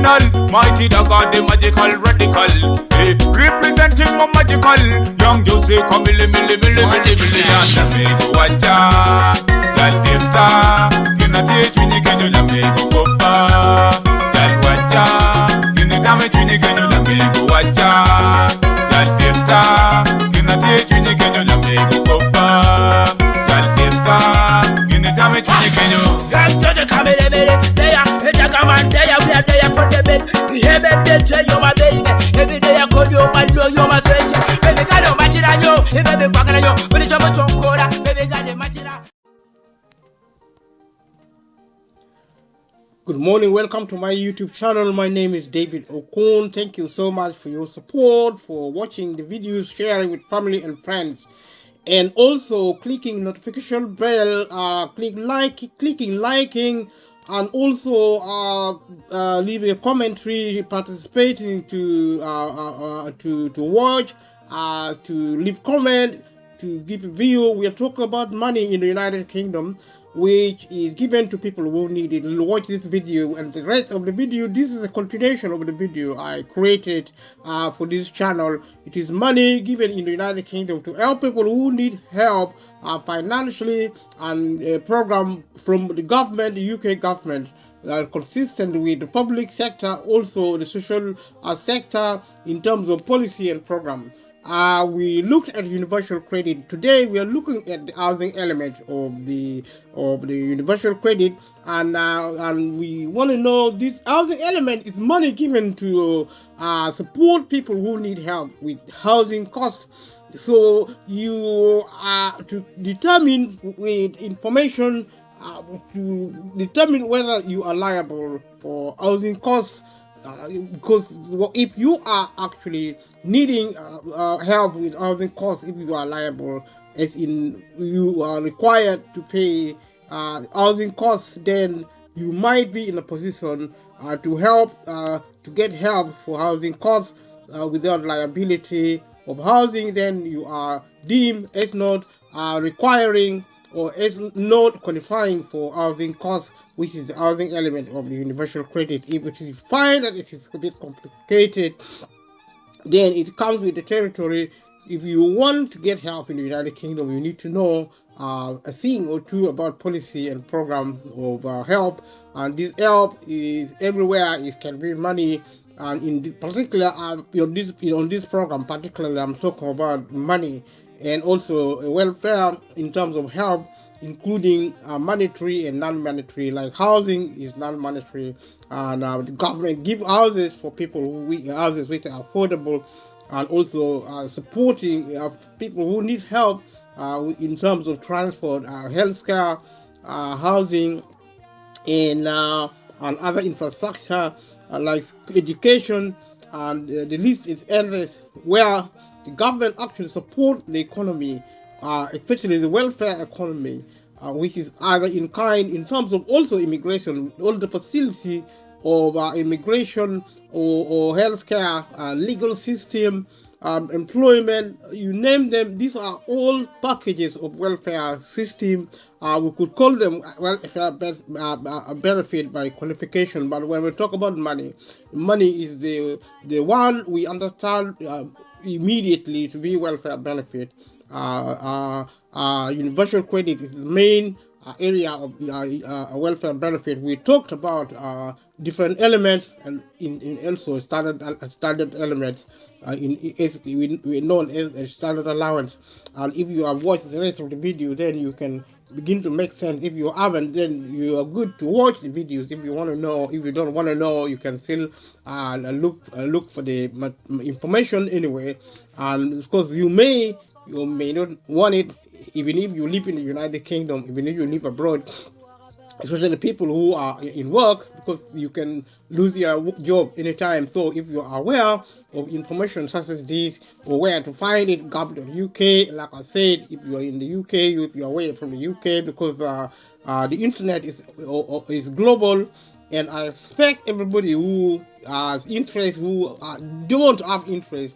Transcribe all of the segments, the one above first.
original, mighty the god, the magical radical. Representing my magical, young Jose come million. Jamaica wacha, that defta, kina teach me kenyo Jamaica kopa. That wacha, kina dame chini kenyo Jamaica wacha. That defta, kina teach me kenyo Jamaica kopa. That defta, kina dame chini kenyo. Gangsta de kamele mele, deya, eja kaman deya, we are deya for the bed. The heaven they say you're my baby. Every day I call you, my blow, you're my treasure. Baby, got no machina yo, baby, kwakana yo, but it's about to cola, baby, got the machina. Good morning, welcome to my YouTube channel. My name is David Okun. Thank you so much for your support, for watching the videos, sharing with family and friends, and also clicking notification bell, clicking liking, and also leaving a commentary, participating to watch, to leave comment, to give a view. We are talking about money in the United Kingdom, which is given to people who need it. Watch this video and the rest of the video. This is a continuation of the video I created for this channel. It is money given in the United Kingdom to help people who need help financially, and a program from the government, the UK government, consistent with the public sector, also the social sector in terms of policy and program. We looked at universal credit. Today we are looking at the housing element of the universal credit, and we want to know this housing element is money given to support people who need help with housing costs. So you are to determine with information to determine whether you are liable for housing costs. Because if you are actually needing help with housing costs, if you are liable, as in you are required to pay housing costs, then you might be in a position to help to get help for housing costs without liability of housing. Then you are deemed as not requiring or as not qualifying for housing costs, which is the housing element of the universal credit. If it is find that it is a bit complicated, then it comes with the territory. If you want to get help in the United Kingdom, you need to know a thing or two about policy and program of help, and this help is everywhere. It can be money, and in this particular on this program particularly, I'm talking about money, and also welfare in terms of help, including monetary and non-monetary. Like housing is non-monetary, and the government give houses for people who houses which are affordable, and also supporting people who need help in terms of transport, healthcare, housing, and other infrastructure like education, and the list is endless, where the government actually support the economy, especially the welfare economy, which is either in kind in terms of also immigration, all the facility of immigration or healthcare, legal system, employment, you name them. These are all packages of welfare system. We could call them welfare benefit by qualification, but when we talk about money, money is the one we understand immediately to be welfare benefit. Universal credit is the main area of welfare benefit. We talked about different elements, and in also standard elements we known as standard allowance. And if you have watched the rest of the video, then you can begin to make sense. If you haven't, then you are good to watch the videos. If you want to know, if you don't want to know, you can still look for the information anyway. And because you may not want it, even if you live in the United Kingdom, even if you live abroad, especially people who are in work, because you can lose your job anytime. So if you are aware of information such as this, or where to find it, gov.uk, like I said, if you are in the UK, if you are away from the UK, because the internet is global, and I expect everybody who has interest, who don't have interest,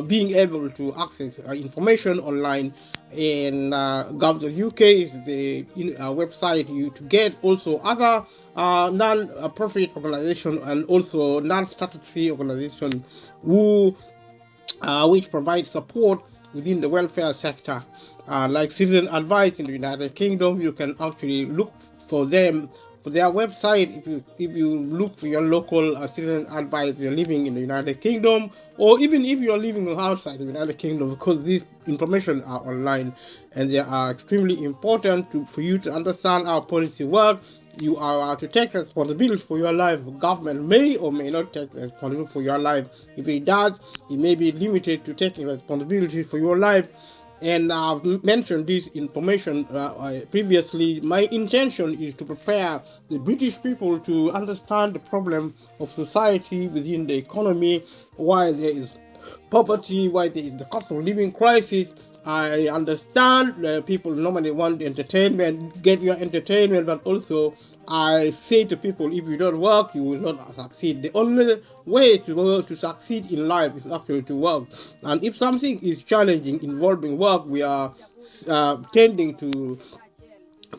being able to access information online. And gov.uk is the website you to get also other non-profit organization and also non-statutory organization who which provide support within the welfare sector. Like Citizen Advice in the United Kingdom, you can actually look for them for their website. If you look for your local Citizen Advice, you're living in the United Kingdom, or even if you're living outside the United Kingdom, because these information are online and they are extremely important for you to understand how policy work. You are to take responsibility for your life. Government may or may not take responsibility for your life. If it does, it may be limited to taking responsibility for your life. And I've mentioned this information previously. My intention is to prepare the British people to understand the problem of society within the economy, why there is poverty, why there is the cost of living crisis. I understand people normally want entertainment, get your entertainment, but also I say to people, if you don't work, you will not succeed. The only way to succeed in life is actually to work. And if something is challenging involving work, we are tending to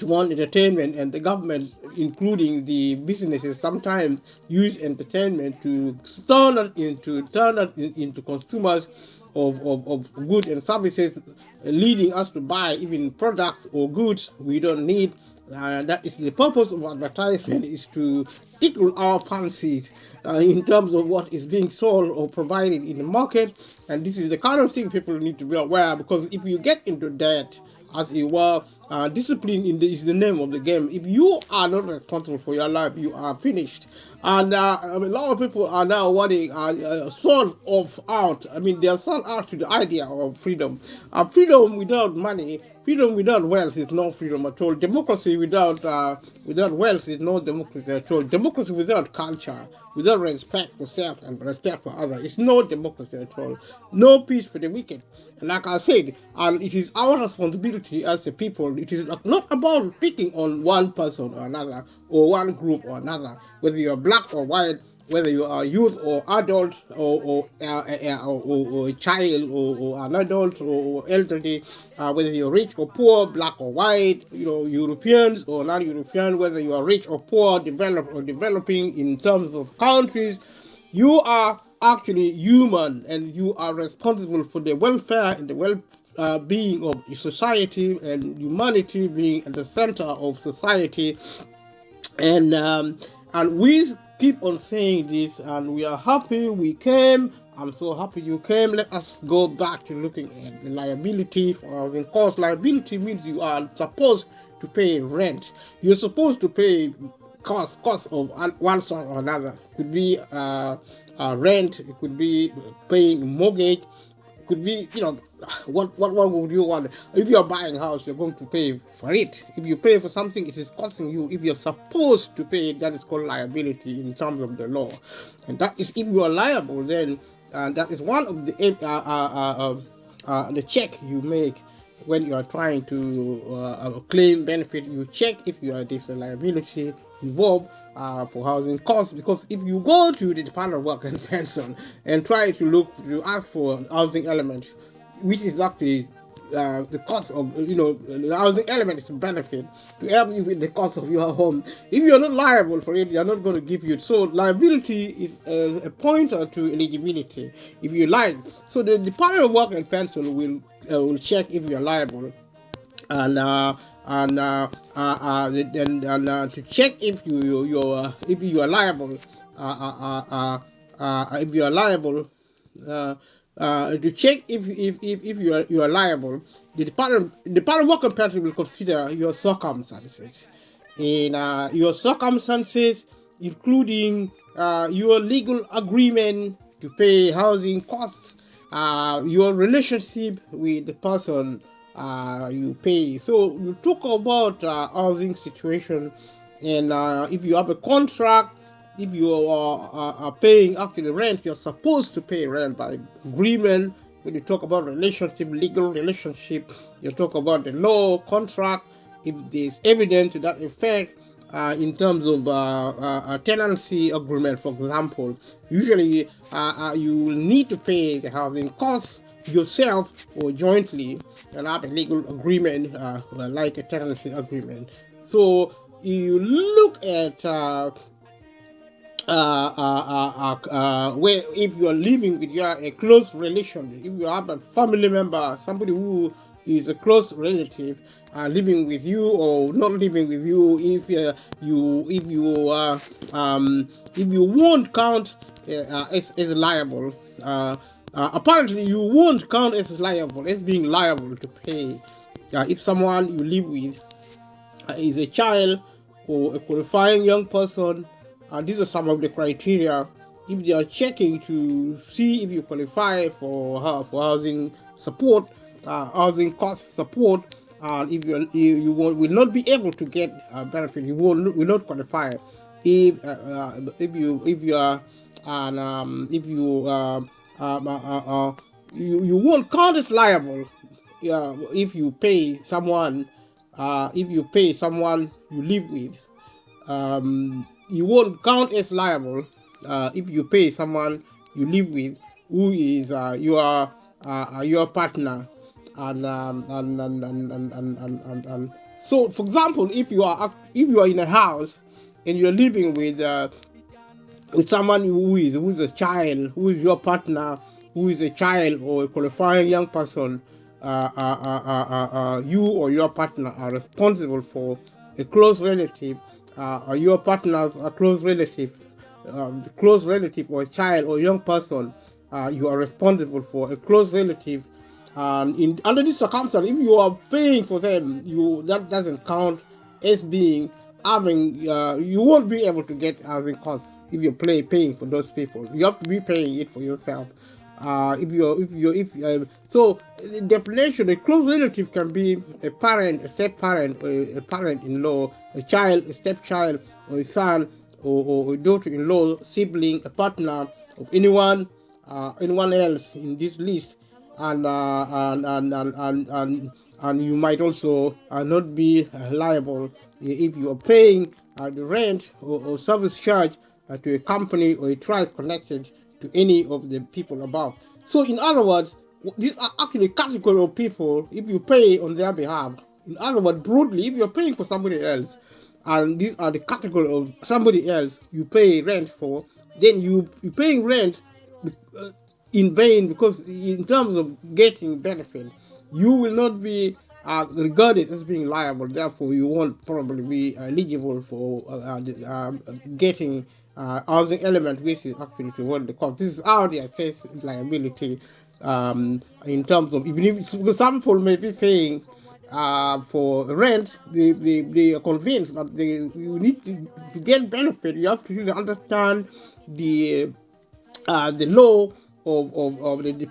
want entertainment, and the government, including the businesses, sometimes use entertainment to turn us into consumers of goods and services, leading us to buy even products or goods we don't need. That is the purpose of advertisement, is to tickle our fancies in terms of what is being sold or provided in the market. And this is the kind of thing people need to be aware, because if you get into debt, as it were, discipline is the name of the game. If you are not responsible for your life, you are finished. And a lot of people are now wanting sold off out. I mean, they are sold out to the idea of freedom. Freedom without money, freedom without wealth is no freedom at all. Democracy without wealth is no democracy at all. Democracy without culture, without respect for self and respect for others, is no democracy at all. No peace for the wicked. And like I said, and it is our responsibility as a people. It is not about picking on one person or another, or one group or another, whether you are black or white, whether you are youth or adult, or a child, or an adult, or elderly, whether you're rich or poor, black or white, Europeans or non-European, whether you are rich or poor, developed or developing in terms of countries, you are actually human, and you are responsible for the welfare and the well-being of society, and humanity being at the center of society. And we keep on saying this, and we are happy we came. I'm so happy you came. Let us go back to looking at the liability for housing cost. Liability means you are supposed to pay rent. You're supposed to pay cost of one sort or another. It could be rent. It could be paying mortgage. It could be, what would you want? If you're buying a house, you're going to pay for it. If you pay for something, it is costing you. If you're supposed to pay it, that is called liability in terms of the law. And that is, if you are liable, then that is one of the check you make when you are trying to claim benefit. You check if you are this liability involved for housing costs, because if you go to the Department of Work and Pension and try to ask for housing element, which is actually the cost of, the housing element is a benefit to help you with the cost of your home. If you're not liable for it, they're not going to give you it. So liability is a pointer to eligibility, if you like. So the Department of Work and Pension will check if you're liable, and to check if you are liable, if you are liable. To check if you are liable, the Department of Work and Pension will consider your circumstances, and your circumstances, including your legal agreement to pay housing costs, your relationship with the person you pay. So we talk about housing situation, and if you have a contract. If you are paying actually rent, you're supposed to pay rent by agreement. When you talk about relationship, legal relationship, you talk about the law, contract. If there's evidence to that effect, in terms of a tenancy agreement, for example, usually you will need to pay the housing costs yourself or jointly and have a legal agreement like a tenancy agreement. So you look at where if you are living with a close relation, if you have a family member, somebody who is a close relative living with you or not living with you, if you won't count as liable, apparently you won't count as liable as being liable to pay if someone you live with is a child or a qualifying young person. These are some of the criteria if they are checking to see if you qualify for housing support, housing cost support. If you will not be able to get benefit, you will not qualify. If you are and if you won't count as liable if you pay someone you live with. You won't count as liable if you pay someone you live with who is your partner, and so, for example, if you are in a house and you're living with someone who is a child, who is your partner, who is a child or a qualifying young person, you or your partner are responsible for a close relative, or your partner's a close relative or a child or young person, you are responsible for a close relative. Under this circumstance, if you are paying for them, that doesn't count as being having. You won't be able to get housing costs if you're paying for those people. You have to be paying it for yourself. So the definition, a close relative can be a parent, a step-parent, or a parent-in-law, a child, a stepchild, or a son, or a daughter-in-law, sibling, a partner of anyone else in this list, and you might also not be liable if you are paying the rent or service charge to a company or a trust connected to any of the people above. So in other words, these are actually category of people if you pay on their behalf. In other words, broadly, if you're paying for somebody else, and these are the category of somebody else you pay rent for, then you're paying rent in vain, because in terms of getting benefit, you will not be regarded as being liable. Therefore, you won't probably be eligible for getting housing element, which is actually toward the cost. This is how they assess liability in terms of, even if some people may be paying for rent, they are convinced that you need to get benefit. You have to really understand the law of the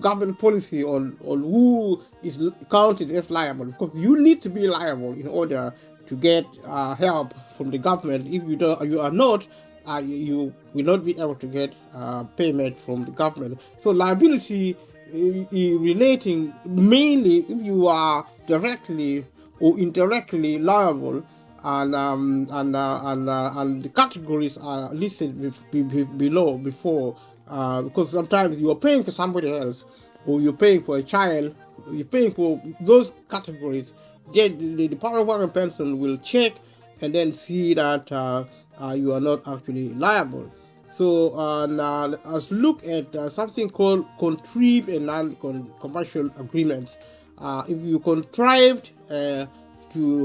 government policy on who is counted as liable, because you need to be liable in order to get help from the government. If you are not, you will not be able to get payment from the government. So liability relating mainly if you are directly or indirectly liable, and the categories are listed before, because sometimes you are paying for somebody else, or you're paying for a child, you're paying for those categories. Then the Department of Work and Pension will check and then see that you are not actually liable. So now let's look at something called contrived and non-commercial agreements. If you contrived to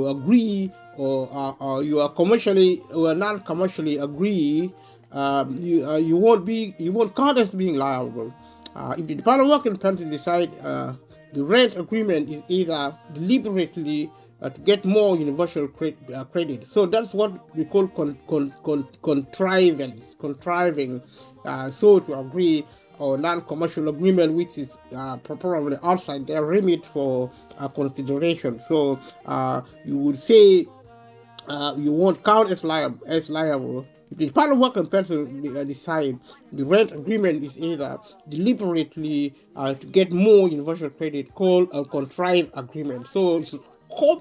agree, or you are commercially or non-commercially agree, you won't count as being liable. If the Department of Work and Pension decide the rent agreement is either deliberately to get more universal credit, so that's what we call contriving, so to agree, or non-commercial agreement, which is probably outside their remit for consideration. So you would say you won't count as liable. If the Department of Work and Pension decide the rent agreement is either deliberately to get more universal credit, called a contrived agreement. So it's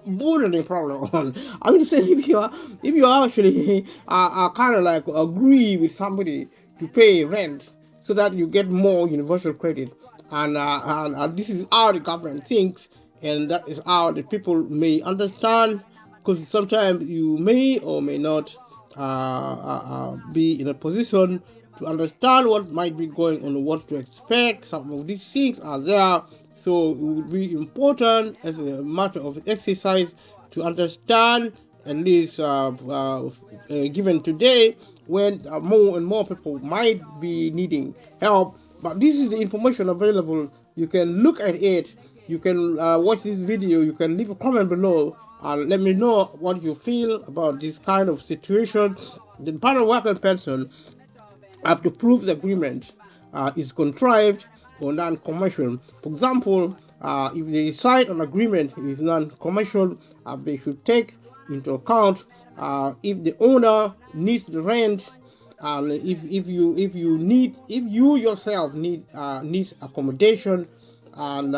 bordering problem on. I mean, say if you actually kind of like agree with somebody to pay rent so that you get more universal credit, and this is how the government thinks, and that is how the people may understand, because sometimes you may or may not be in a position to understand what might be going on, what to expect. Some of these things are there, so it would be important as a matter of exercise to understand, at least given today, when more and more people might be needing help. But this is the information available. You can look at it. You can watch this video. You can leave a comment below and let me know what you feel about this kind of situation. The Department of Work and Pension have to prove the agreement is contrived or non-commercial. For example, if they decide an agreement is non-commercial, they should take into account if the owner needs the rent, and if you yourself needs accommodation, and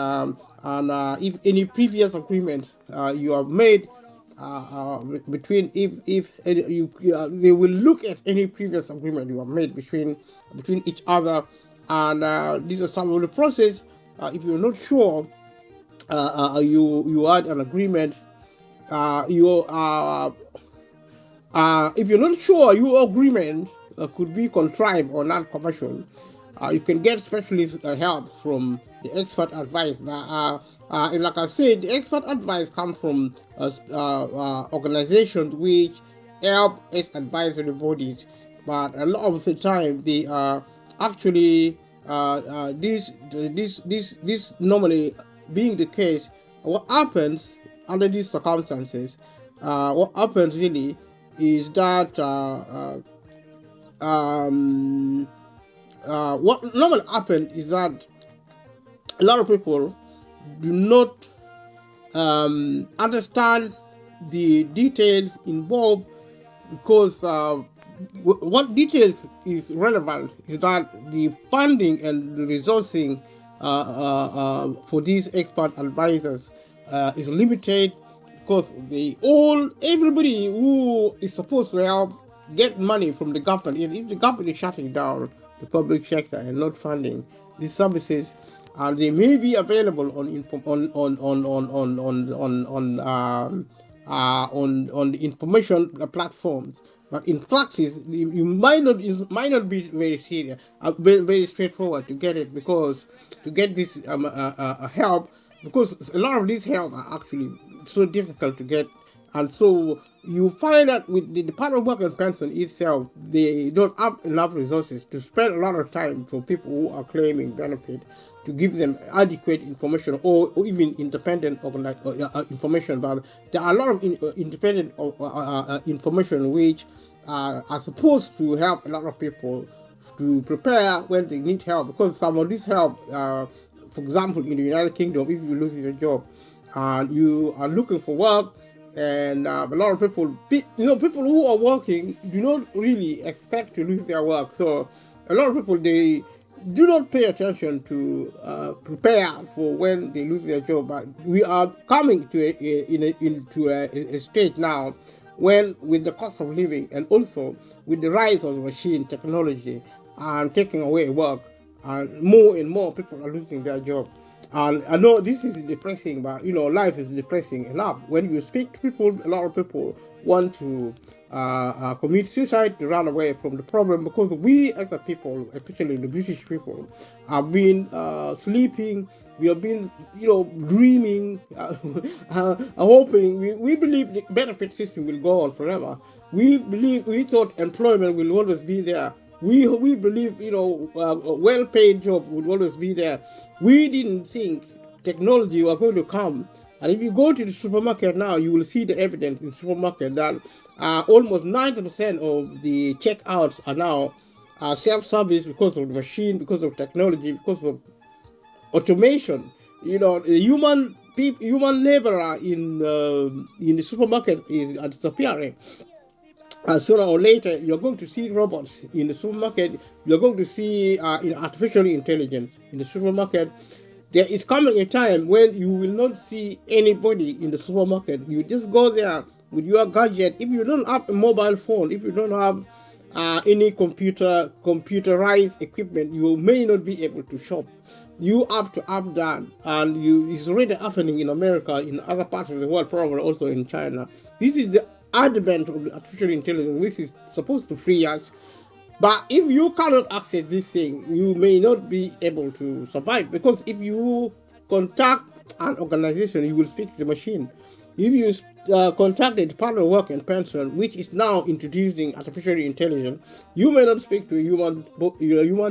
if any previous agreement you have made between, if you they will look at any previous agreement you have made between each other, and these are some of the process. If you're not sure, you had an agreement, if you're not sure your agreement could be contrived or not commercial, you can get specialist help from the expert advice. And like I said, the expert advice comes from organizations which help as advisory bodies, but a lot of the time they are actually this normally being the case. What happens under these circumstances? What happens really is that what normally happens is that a lot of people do not understand the details involved, because what details is relevant is that the funding and the resourcing for these expert advisors is limited, because everybody who is supposed to help get money from the government. If the government is shutting down the public sector and not funding these services, they may be available on the information platforms, but in practice you might not be very serious, very straightforward to get it, because to get this help, because a lot of these help are actually so difficult to get. And so you find that with the Department of Work and Pension itself, they don't have enough resources to spend a lot of time for people who are claiming benefit, to give them adequate information, or even independent information. But there are a lot of independent information which are supposed to help a lot of people to prepare when they need help, because some of this help, for example, in the United Kingdom, if you lose your job and you are looking for work, and a lot of people, people who are working do not really expect to lose their work. So a lot of people, they do not pay attention to prepare for when they lose their job. But we are coming to into a stage now when, with the cost of living and also with the rise of the machine technology and taking away work, and more people are losing their job. And I know this is depressing, but life is depressing enough. When you speak to people, a lot of people want to commit suicide, to run away from the problem, because we as a people, especially the British people, have been sleeping. We have been, dreaming, hoping. We believe the benefit system will go on forever. We thought employment will always be there. We believe, a well-paid job would always be there. We didn't think technology was going to come. And if you go to the supermarket now, you will see the evidence in the supermarket that almost 90% of the checkouts are now self-service, because of the machine, because of technology, because of automation. The human laborer in the supermarket is disappearing. Sooner or later, you're going to see robots in the supermarket. You're going to see artificial intelligence in the supermarket. there is coming a time when you will not see anybody in the supermarket. You just go there with your gadget. If you don't have a mobile phone, if you don't have any computerized equipment, you may not be able to shop. You have to have that, and it's already happening in America, in other parts of the world, probably also in China. This is the advent of the artificial intelligence, which is supposed to free us. But if you cannot access this thing, you may not be able to survive, because if you contact an organization, you will speak to the machine. If you contact the Department of Work and Pension, which is now introducing artificial intelligence, you may not speak to a human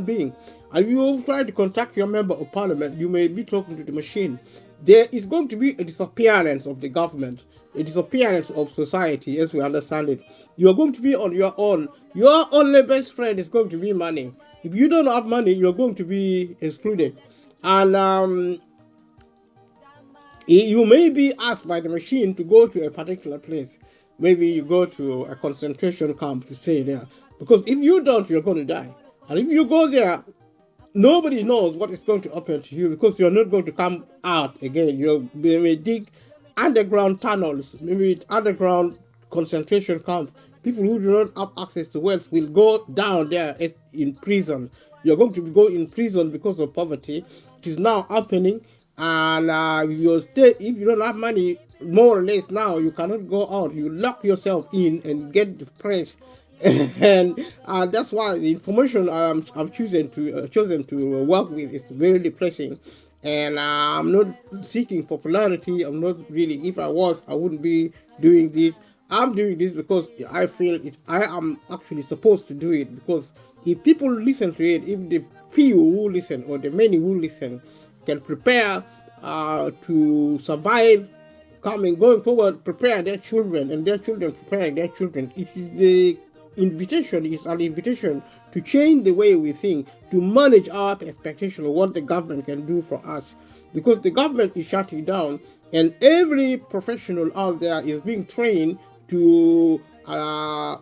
being. And if you try to contact your member of parliament, you may be talking to the machine. There is going to be a disappearance of the government, a disappearance of society as we understand it. You are going to be on your own. Your only best friend is going to be money. If you don't have money, you're going to be excluded. And you may be asked by the machine to go to a particular place. Maybe you go to a concentration camp to stay there. Because if you don't, you're going to die. And if you go there, nobody knows what is going to happen to you, because you're not going to come out again. You may dig underground tunnels, maybe underground concentration camps. People who do not have access to wealth will go down there in prison. You're going to go in prison because of poverty. It is now happening. And if you don't have money, more or less now, you cannot go out. You lock yourself in and get depressed. And that's why the information I've chosen to work with is very depressing. And I'm not seeking popularity. I'm not really. If I was, I wouldn't be doing this. I'm doing this because I feel it. I am actually supposed to do it, because if people listen to it, if the few who listen or the many who listen can prepare to survive, going forward, prepare their children, and their children preparing their children, it is an invitation to change the way we think, to manage our expectation of what the government can do for us, because the government is shutting down, and every professional out there is being trained to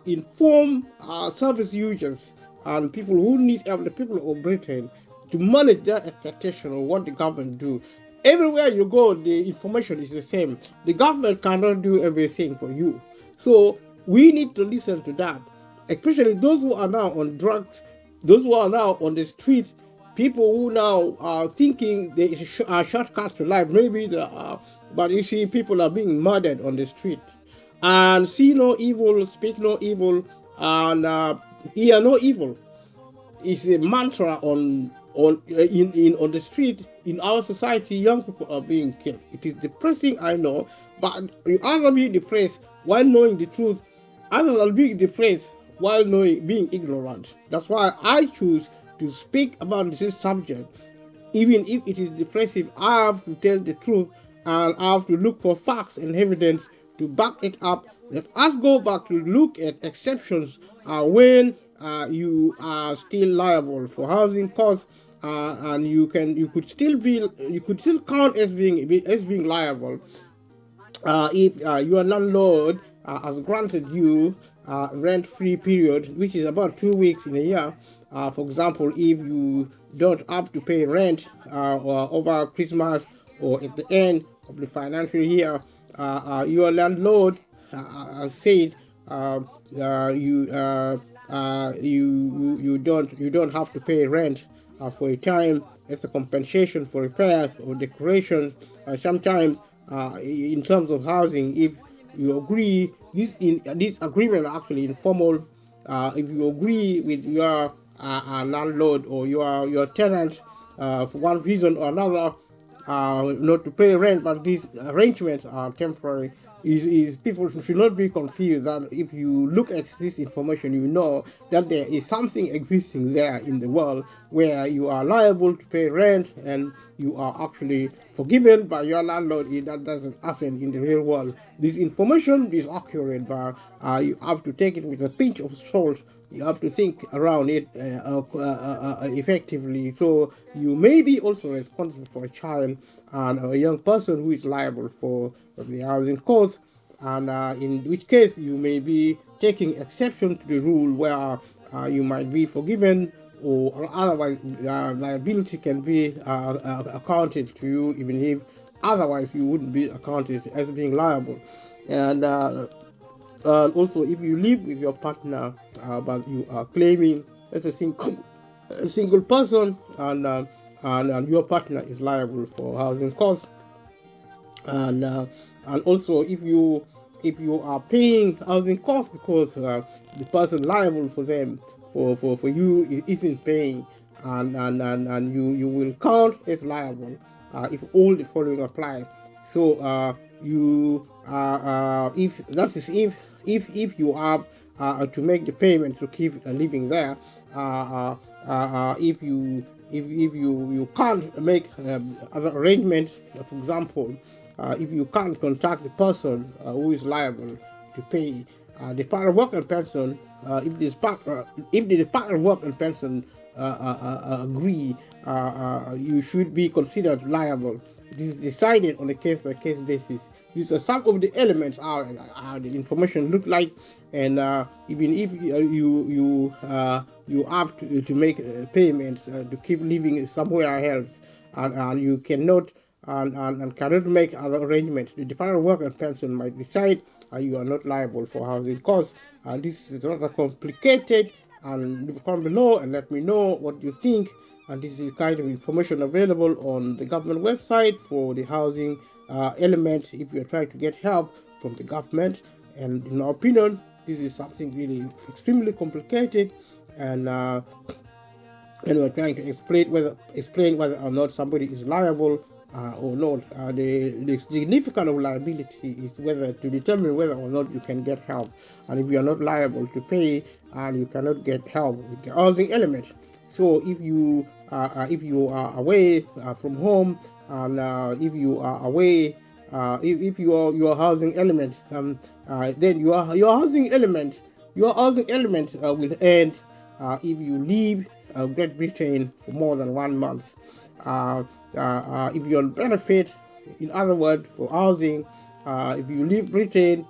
inform service users and people who need help, the people of Britain, to manage their expectation of what the government do. Everywhere you go, the information is the same. The government cannot do everything for you. So we need to listen to that, especially those who are now on drugs, those who are now on the street, people who now are thinking there is a shortcut to life. Maybe there are, but you see, people are being murdered on the street. And see no evil, speak no evil, and hear no evil. It's a mantra on the street. In our society, young people are being killed. It is depressing, I know, but you either be depressed while knowing the truth, others are being depressed while being ignorant. That's why I choose to speak about this subject. Even if it is depressive, I have to tell the truth, and I have to look for facts and evidence to back it up. Let us go back to look at exceptions when you are still liable for housing costs, and you could still count as being liable if your landlord has granted you rent-free period, which is about 2 weeks in a year. For example, if you don't have to pay rent or over Christmas or at the end of the financial year, your landlord said you don't have to pay rent for a time as a compensation for repairs or decorations. Sometimes in terms of housing, if you agree, this agreement are actually informal. If you agree with your landlord or your tenant for one reason or another, not to pay rent, but these arrangements are temporary. People should not be confused that if you look at this information, you know that there is something existing there in the world where you are liable to pay rent and you are actually forgiven by your landlord. That doesn't happen in the real world. This information is accurate, but you have to take it with a pinch of salt. You have to think around it effectively. So you may be also responsible for a child and a young person who is liable for the housing costs, and in which case you may be taking exception to the rule where you might be forgiven or otherwise liability can be accounted to you, even if otherwise you wouldn't be accounted as being liable. And also, if you live with your partner but you are claiming as a single person, and your partner is liable for housing costs, and also if you are paying housing costs because the person liable for them for you isn't paying, and you will count as liable if all the following apply. So you if that is if you have to make the payment to keep living there, if you can't make other arrangements, for example, if you can't contact the person who is liable to pay the Department of Work and Pension, if the Department of Work and Pension agree, you should be considered liable. This is decided on a case-by-case basis. These are some of the elements how the information look like, and even if you have to make payments to keep living somewhere else, and you cannot and cannot make other arrangements, the Department of Work and Pension might decide you are not liable for housing costs. This is rather complicated, and comment below and let me know what you think. And this is the kind of information available on the government website for the housing element if you're trying to get help from the government. And in my opinion, this is something really extremely complicated, and we're trying to explain whether or not somebody is liable or not. The significance of liability is whether to determine whether or not you can get help, and if you are not liable to pay, and you cannot get help with the housing element. So if you are away from home, and if you are away, if your housing element, then your housing element will end if you leave Great Britain for more than 1 month. If you're on benefit, in other words, for housing, if you leave Britain,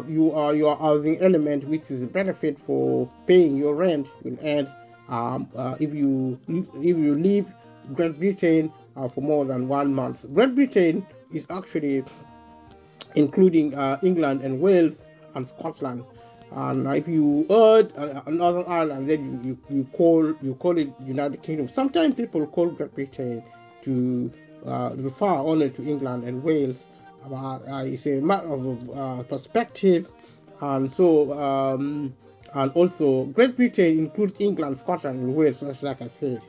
your housing element, which is a benefit for paying your rent, will end if you leave Great Britain for more than 1 month. Great Britain is actually including England and Wales and Scotland. And if you heard Northern Ireland, then you call it United Kingdom. Sometimes people call Great Britain to refer only to England and Wales. It's a matter of perspective, and so and also Great Britain includes England, Scotland, and Wales. That's like I said.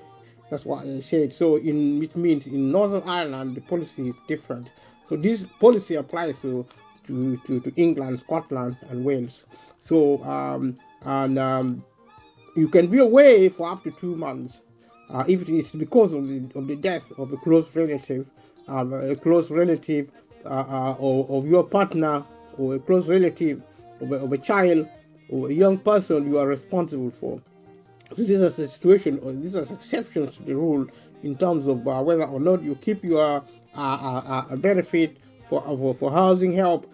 That's what I said. So it means in Northern Ireland the policy is different. So this policy applies to England, Scotland, and Wales. So you can be away for up to 2 months if it is because of the death of a close relative, of your partner, or a close relative of a child or a young person you are responsible for. So this is a situation, or these are exceptions to the rule in terms of whether or not you keep your benefit for housing help.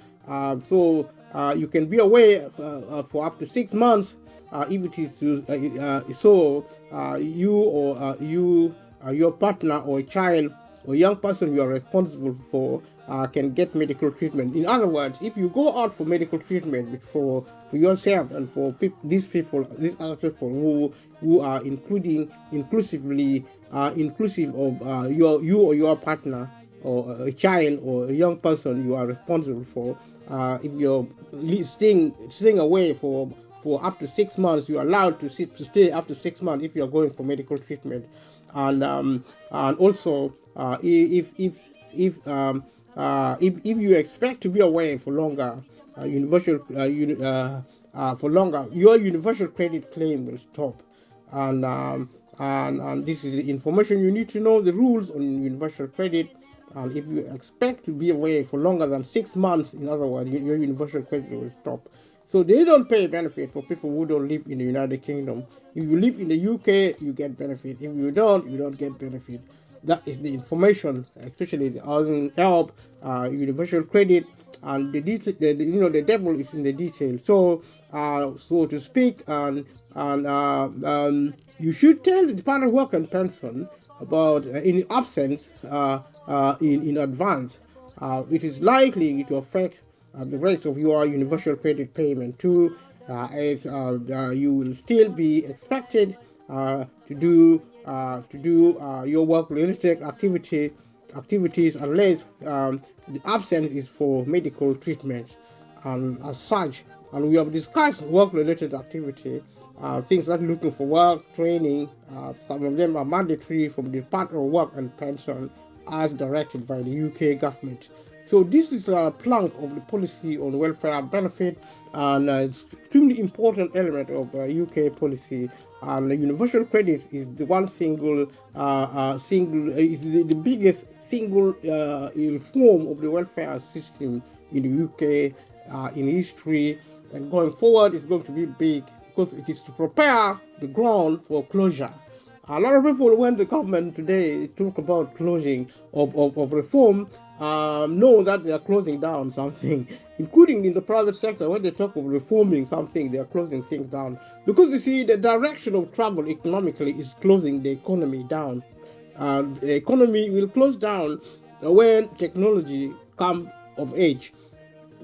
So you can be away for up to 6 months if it is you or your partner or a child or young person you are responsible for can get medical treatment. In other words, if you go out for medical treatment for yourself and for these other people who are inclusive of you or your partner or a child or a young person you are responsible for, if you're staying away for up to 6 months, you're allowed to stay up to 6 months if you're going for medical treatment. And also if you expect to be away for longer, your universal credit claim will stop. And this is the information you need to know, the rules on universal credit. And if you expect to be away for longer than 6 months, in other words, your universal credit will stop. So they don't pay benefit for people who don't live in the United Kingdom. If you live in the UK, you get benefit. If you don't get benefit. That is the information, especially the housing help, universal credit, and the devil is in the detail. So, so to speak, and you should tell the Department of Work and Pension about any absence in advance. It is likely to affect the rest of your universal credit payment too, as you will still be expected to do your work-related activities unless the absence is for medical treatment. As such, and we have discussed work-related activity, things like looking for work, training. Some of them are mandatory from the Department of Work and Pension as directed by the UK government. So this is a plank of the policy on welfare benefit, and it's extremely important element of UK policy. And universal credit is the one single is the biggest single reform of the welfare system in the UK in history, and going forward it's going to be big because it is to prepare the ground for closure. A lot of people, when the government today talk about closing of reform, know that they are closing down something, including in the private sector. When they talk of reforming something, they are closing things down. Because you see, the direction of travel economically is closing the economy down. The economy will close down when technology comes of age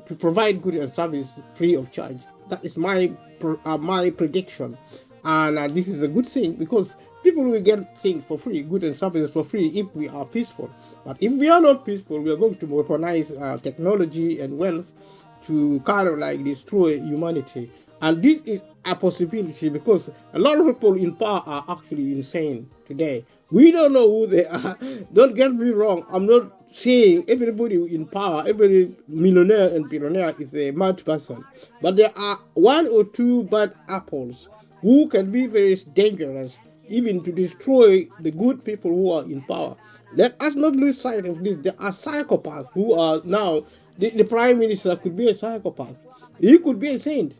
to provide goods and service free of charge. That is my prediction. And this is a good thing because people will get things for free, goods and services for free, if we are peaceful. But if we are not peaceful, we are going to weaponize technology and wealth to kind of like destroy humanity. And this is a possibility because a lot of people in power are actually insane today. We don't know who they are. Don't get me wrong. I'm not saying everybody in power, every millionaire and billionaire is a mad person. But there are one or two bad apples who can be very dangerous, even to destroy the good people who are in power. Let us not lose sight of this. There are psychopaths who are now, the prime minister could be a psychopath. He could be a saint.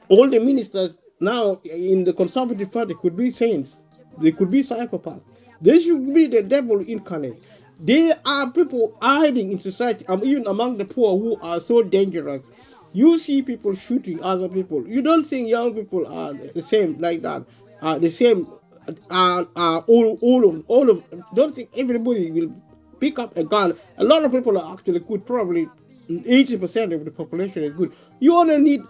All the ministers now in the Conservative Party could be saints. They could be psychopaths. They should be the devil incarnate. There are people hiding in society, even among the poor, who are so dangerous. You see people shooting other people. You don't think young people are the same like that. The same. All of. Don't think everybody will pick up a gun. A lot of people are actually good. Probably 80% of the population is good. You only need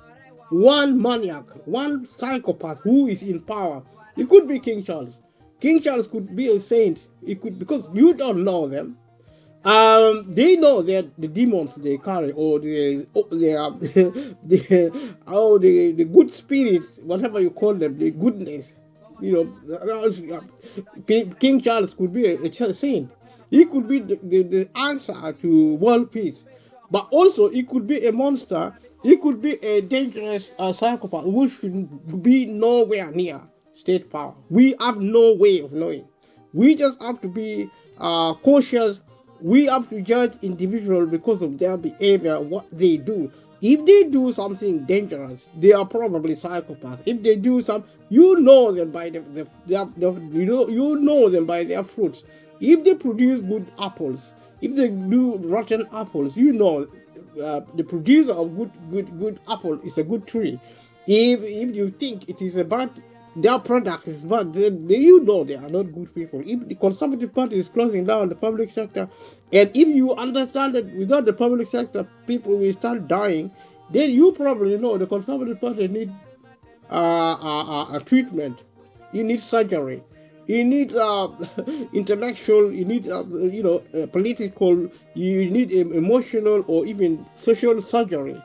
one maniac, one psychopath who is in power. It could be King Charles. King Charles could be a saint. It could, because you don't know them. They know that the demons they carry, or the good spirits, whatever you call them, the goodness. You know, King Charles could be a saint. He could be the answer to world peace. But also, he could be a monster. He could be a dangerous psychopath who should be nowhere near state power. We have no way of knowing. We just have to be cautious. We have to judge individuals because of their behavior, what they do. If they do something dangerous, they are probably psychopaths. If they do you know them by you know them by their fruits. If they produce good apples, if they do rotten apples, you know the producer of good apple is a good tree. If you think it is a bad, their product is bad, you know they are not good people. If the Conservative Party is closing down the public sector, and if you understand that without the public sector people will start dying, then you probably know the Conservative Party need a treatment. You need surgery. You need intellectual. You need political. You need emotional or even social surgery.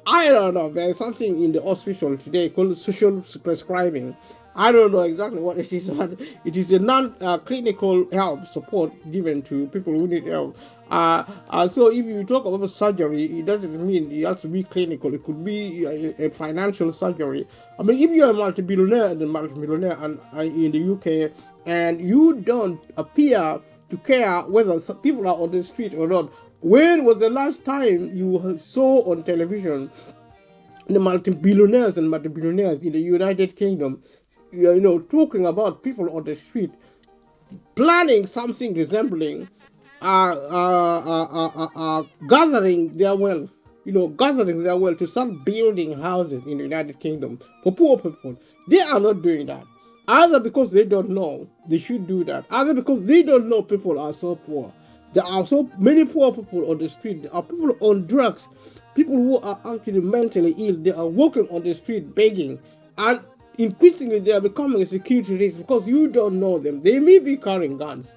I don't know. There's something in the hospital today called social prescribing. I don't know exactly what it is, but it is a non-clinical help support given to people who need help. So if you talk about surgery, it doesn't mean it has to be clinical. It could be a financial surgery. I mean, if you're a multi-billionaire and in the UK, and you don't appear to care whether people are on the street or not, when was the last time you saw on television the multi-billionaires and multi-billionaires in the United Kingdom, talking about people on the street, planning something resembling are gathering their wealth, gathering their wealth to start building houses in the United Kingdom for poor people. They are not doing that. Either because they don't know they should do that, either because they don't know people are so poor. There are so many poor people on the street. There are people on drugs, people who are actually mentally ill. They are walking on the street begging, and increasingly they are becoming a security risk because you don't know them. They may be carrying guns,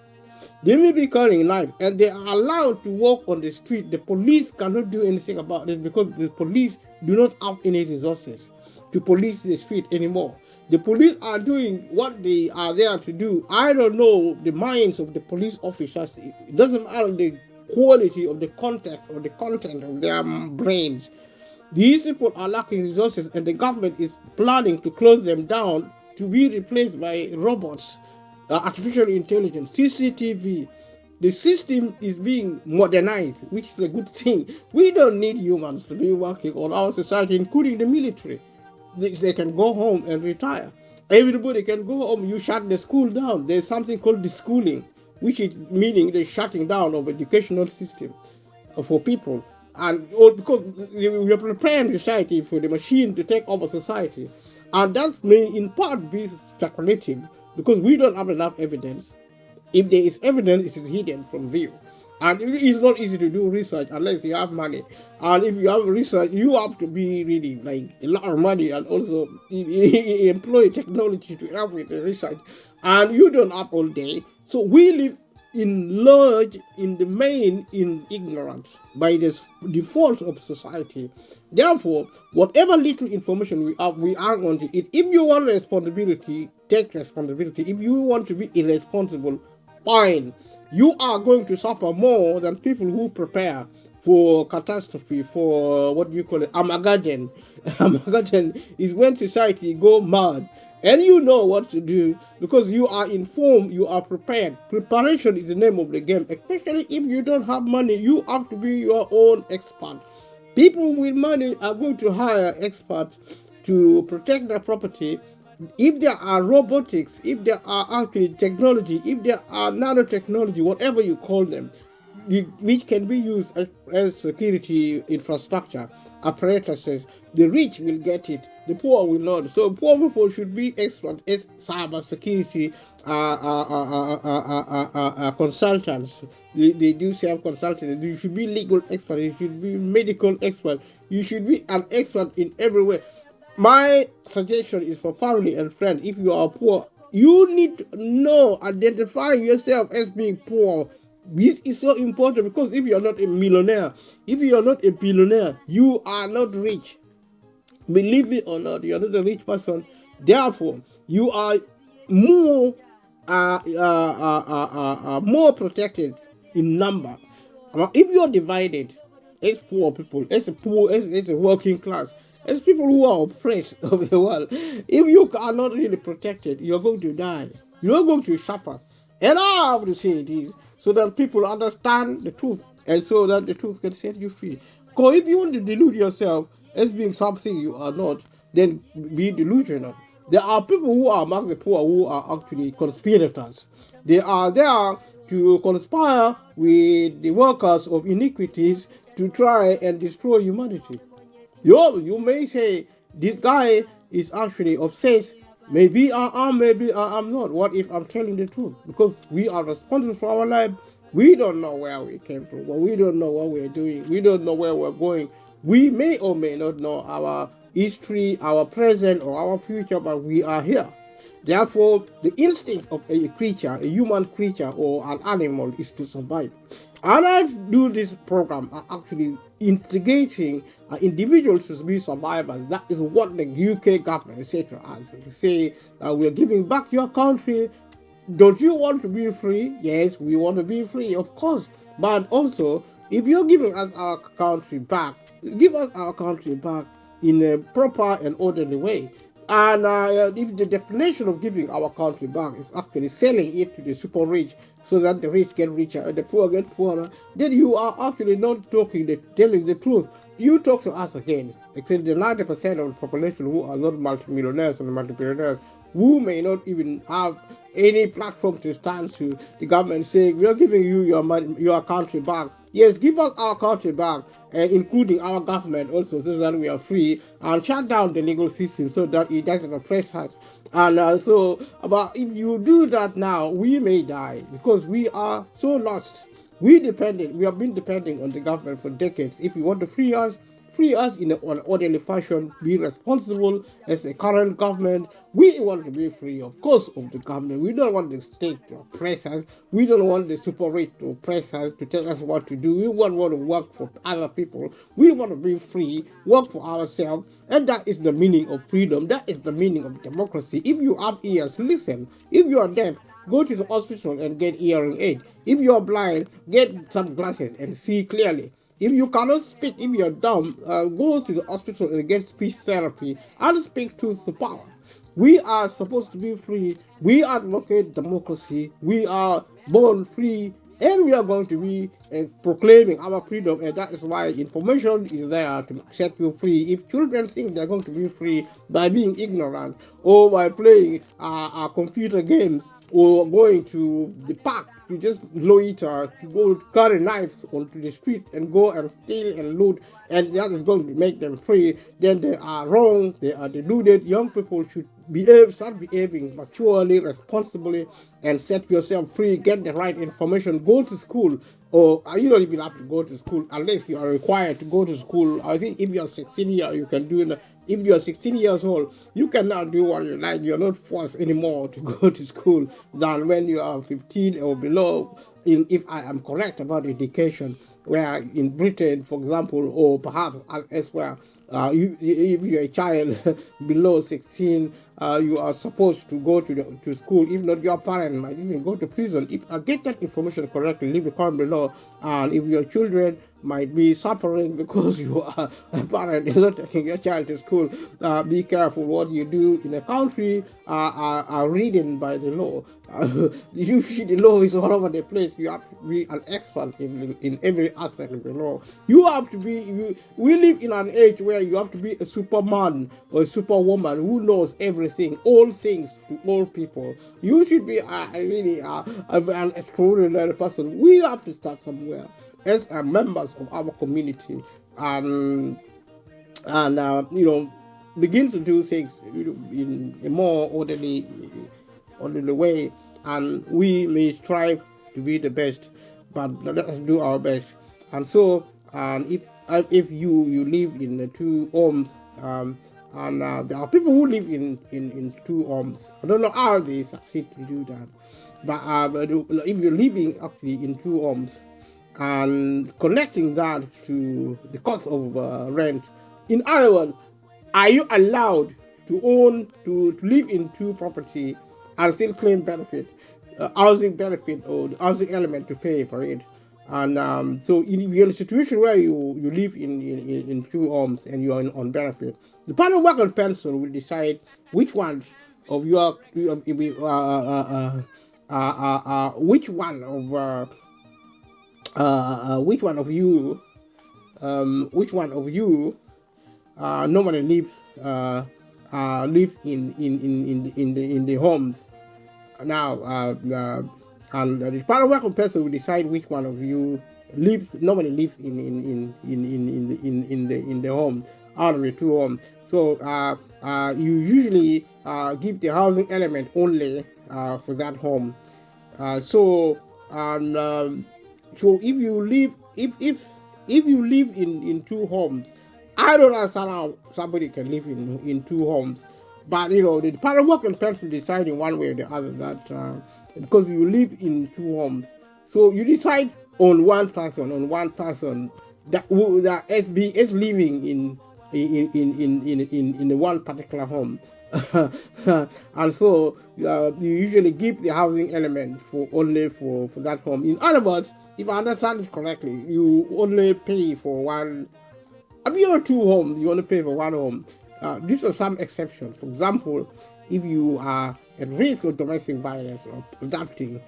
they may be carrying knives, and they are allowed to walk on the street. The police cannot do anything about it because the police do not have any resources to police the street anymore. The police are doing what they are there to do. I don't know the minds of the police officers. It doesn't matter the quality of the context or the content of their brains. These people are lacking resources, and the government is planning to close them down to be replaced by robots, artificial intelligence, CCTV. The system is being modernized, which is a good thing. We don't need humans to be working on our society, including the military. They can go home and retire. Everybody can go home. You shut the school down. There's something called deschooling, which is meaning the shutting down of educational system for people. And because we are preparing society for the machine to take over society. And that may in part be speculative because we don't have enough evidence. If there is evidence, it is hidden from view. And it is not easy to do research unless you have money. And if you have research, you have to be really like a lot of money and also employ technology to help with the research. And you don't have all day. So we live in the main in ignorance by the default of society. Therefore, whatever little information we have, we hang on to it. If you want responsibility, take responsibility. If you want to be irresponsible, fine. You are going to suffer more than people who prepare for catastrophe, for what you call it, Armageddon. Armageddon is when society go mad. And you know what to do because you are informed, you are prepared. Preparation is the name of the game. Especially if you don't have money, you have to be your own expert. People with money are going to hire experts to protect their property. If there are robotics, if there are actually technology, if there are nanotechnology, whatever you call them, which can be used as security infrastructure apparatuses, the rich will get it, the poor will not. So poor people should be expert as cyber security consultants. They do self-consulting. You should be legal expert. You should be medical expert. You should be an expert in every way. My suggestion is for family and friends. If you are poor, you need to know, identify yourself as being poor. This is so important because if you are not a millionaire, if you are not a billionaire, you are not rich. Believe me or not, you are not a rich person. Therefore, you are more protected in number. If you are divided as poor people, as a working class, as people who are oppressed of the world, if you are not really protected, you're going to die. You're going to suffer. And I have to say this so that people understand the truth and so that the truth can set you free. Because if you want to delude yourself as being something you are not, then be delusional. There are people who are among the poor who are actually conspirators. They are there to conspire with the workers of iniquities to try and destroy humanity. You may say, this guy is actually obsessed. Maybe I am, maybe I am not. What if I'm telling the truth? Because we are responsible for our life. We don't know where we came from. Well, we don't know what we're doing. We don't know where we're going. We may or may not know our history, our present, or our future, but we are here. Therefore, the instinct of a creature, a human creature or an animal, is to survive. And I do this program actually instigating individuals to be survivors. That is what the UK government, etc., has to say. We are giving back your country. Don't you want to be free? Yes, we want to be free, of course. But also, if you're giving us our country back, give us our country back in a proper and orderly way. And if the definition of giving our country back is actually selling it to the super rich so that the rich get richer and the poor get poorer, then you are actually not telling the truth. You talk to us again. Actually, the 90% of the population who are not multimillionaires and multi-billionaires who may not even have any platform to stand to the government saying, we are giving you your money, your country back. Yes, give us our country back, including our government also, so that we are free, and shut down the legal system so that it doesn't oppress us. And but if you do that now, we may die because we are so lost. We have been depending on the government for decades. If you want to free us in an orderly fashion, be responsible as a current government. We want to be free, of course, of the government. We don't want the state to oppress us. We don't want the super rich to oppress us, to tell us what to do. We want to work for other people. We want to be free, work for ourselves, and that is the meaning of freedom. That is the meaning of democracy. If you have ears, listen. If you are deaf, go to the hospital and get hearing aid. If you are blind, get some glasses and see clearly. If you cannot speak, if you're dumb, go to the hospital and get speech therapy and speak truth to power. We are supposed to be free. We advocate democracy. We are born free, and we are going to be proclaiming our freedom, and that is why information is there to set you free. If children think they're going to be free by being ignorant or by playing computer games or going to the park to just loiter, to go to carry knives onto the street and go and steal and loot, and that is going to make them free, then they are wrong, they are deluded. Young people should start behaving maturely, responsibly, and set yourself free. Get the right information. Go to school, or you don't even have to go to school unless you are required to go to school. I think if you're 16 years, you can do it. If you're 16 years old, you can now do what you like. You're not forced anymore to go to school than when you are 15 or below. If I am correct about education, where in Britain, for example, or perhaps elsewhere, if you're a child below 16, you are supposed to go to school. If not, your parent might even go to prison. If I get that information correctly, leave a comment below. And if your children might be suffering because you are a parent is not taking your child to school, be careful what you do in a country are reading by the law. Usually the law is all over the place. You have to be an expert in every aspect of the law. You have to be. We live in an age where you have to be a superman or a superwoman who knows everything, all things to all people. You should be really an extraordinary person. We have to start somewhere as members of our community, and begin to do things in a more orderly way, and we may strive to be the best, but let us do our best. And so, if you live in 2 homes, and there are people who live in 2 homes, I don't know how they succeed to do that, but if you're living actually in 2 homes and connecting that to the cost of rent, in other words, are you allowed to live in 2 property and still claim benefit, housing benefit, or the housing element to pay for it? And so if you're in a situation where you live in 2 homes and you're on benefit, the panel work on pencil will decide which one of your which one of you normally live in the homes now, and the panel work on person will decide which one of you normally live in the home out of the 2 homes. So you usually give the housing element only for that home. So if you live in 2 homes, I don't understand how somebody can live in 2 homes. But the panel work and person decide in one way or the other that because you live in 2 homes, so you decide on one person that is living in the one particular home. And so you usually give the housing element only for that home. In other words, if I understand it correctly, you only pay for one. If you have 2 homes, you only pay for 1 home. These are some exceptions. For example, if you are at risk of domestic violence or adapting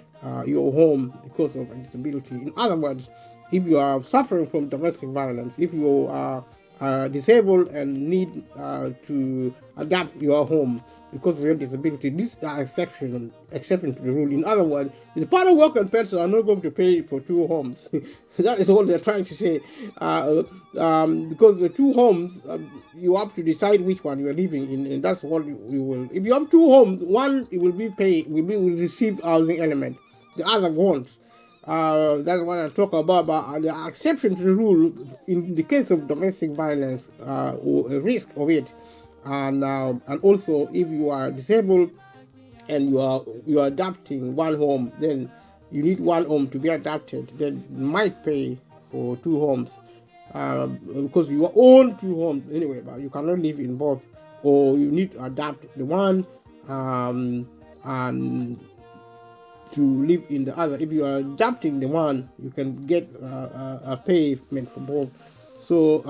your home because of a disability. In other words, if you are suffering from domestic violence, if you are disabled and need to adapt your home because of your disability. These are exception to the rule. In other words, the part of work and pension are not going to pay for two homes. That is all they're trying to say. Because the two homes, you have to decide which one you are living in, and that's what you will. If you have two homes, one it will be paid, will receive housing element, the other won't. That's what I talk about. But the exception to the rule in the case of domestic violence or a risk of it, and also if you are disabled and you are adapting one home, then you need one home to be adapted. Then you might pay for two homes because you own two homes anyway, but you cannot live in both, or you need to adapt the one and to live in the other. If you are adapting the one, you can get a payment for both. So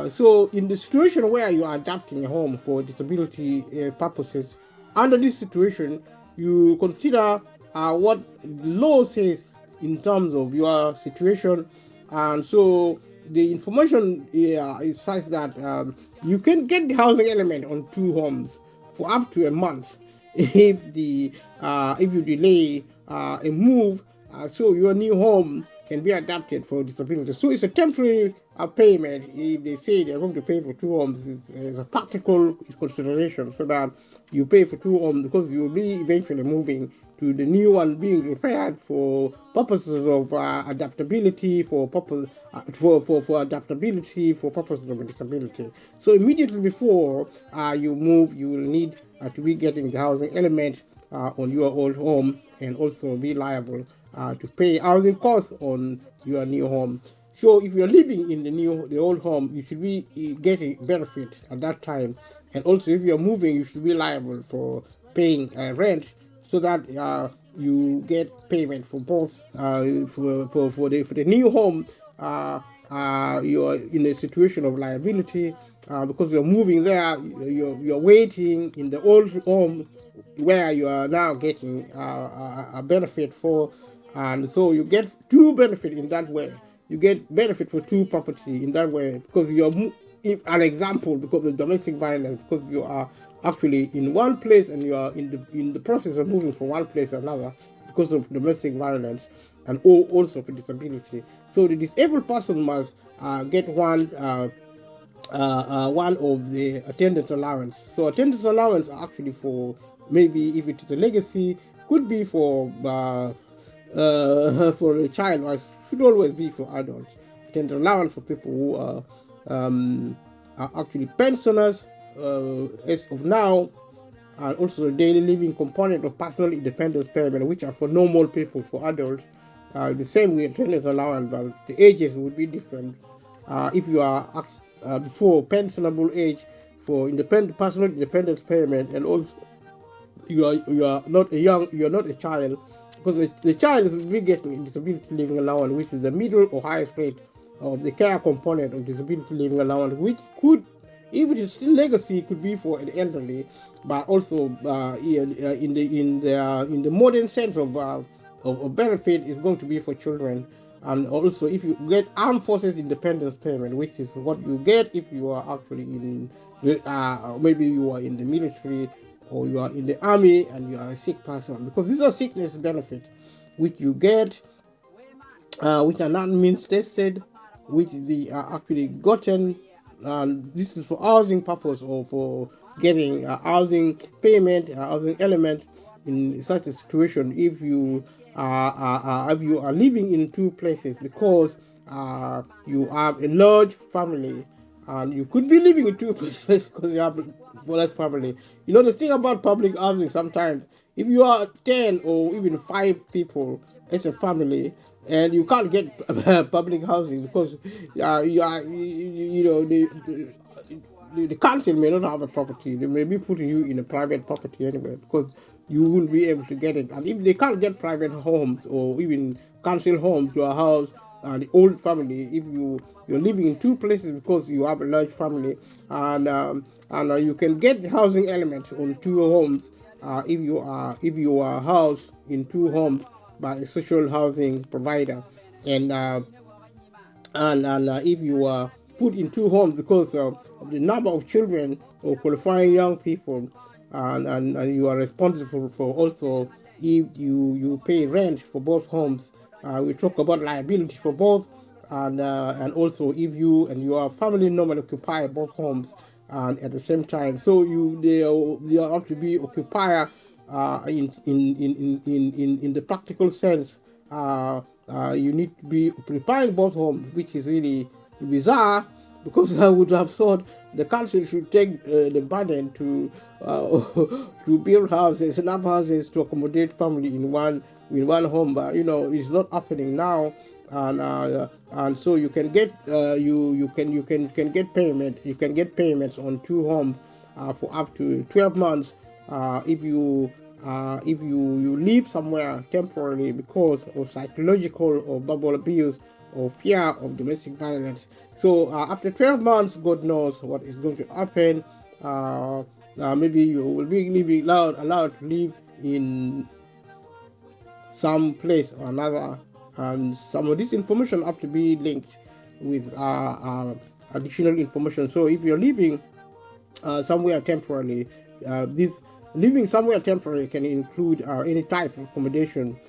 so in the situation where you are adapting a home for disability purposes, under this situation, you consider what the law says in terms of your situation, and so the information is such that you can get the housing element on two homes for up to a month if you delay a move, so your new home can be adapted for disability. So it's a temporary payment. If they say they're going to pay for two homes, it's a practical consideration, so that you pay for two homes because you'll be eventually moving to the new one being repaired for purposes of adaptability, for adaptability for purposes of disability. So immediately before you move, you will need to be getting the housing element on your old home, and also be liable to pay housing costs on your new home. So if you're living in the old home, you should be getting benefit at that time, and also if you're moving, you should be liable for paying rent, so that you get payment for both. For the new home, you're in a situation of liability because you're moving there. You're waiting in the old home where you are now getting a benefit for, and so you get two benefit in that way. You get benefit for two property in that way, because you're, if an example, because of domestic violence, because you are actually in one place and you are in the process of moving from one place to another because of domestic violence, and also for disability. So the disabled person must get one of the attendance allowance. So attendance allowance are actually for, maybe if it is a legacy, could be for a child, or should always be for adults. Attendance allowance for people who are actually pensioners as of now, and also the daily living component of personal independence payment, which are for normal people, for adults. The same with attendance allowance, but the ages would be different. If you are before pensionable age for personal independence payment, and also you are not a child, because the child is be getting disability living allowance, which is the middle or highest rate of the care component of disability living allowance, which could, even if it's still legacy, could be for the elderly, but also in the modern sense of benefit is going to be for children. And also, if you get armed forces independence payment, which is what you get if you are actually in maybe you are in the military, or you are in the army and you are a sick person, because these are sickness benefits which you get, which are not means-tested, which they are actually gotten. This is for housing purpose, or for getting housing payment, housing element in such a situation. If you are living in two places, because you have a large family, and you could be living in two places because you have a large family. You know, the thing about public housing, sometimes if you are 10 or even 5 people as a family, and you can't get public housing because the council may not have a property. They may be putting you in a private property anyway, because you won't be able to get it. And if they can't get private homes or even council homes to a house, the old family, if you're living in two places because you have a large family, and you can get the housing element on two homes if you are housed in two homes by a social housing provider, and if you are put in two homes because of the number of children or qualifying young people, and you are responsible for also if you pay rent for both homes. We talk about liability for both, and also if you and your family normally occupy both homes at the same time. So they have to be occupier in the practical sense. You need to be occupying both homes, which is really bizarre, because I would have thought the council should take the burden to to build houses, enough houses to accommodate family in one home. But it's not happening now, and so you can get you can get payment. You can get payments on two homes for up to 12 months if you live somewhere temporarily because of psychological or verbal abuse or fear of domestic violence. So after 12 months, God knows what is going to happen. Maybe you will be allowed to live in some place or another, and some of this information have to be linked with additional information. So if you're living somewhere temporarily, this living somewhere temporary can include any type of accommodation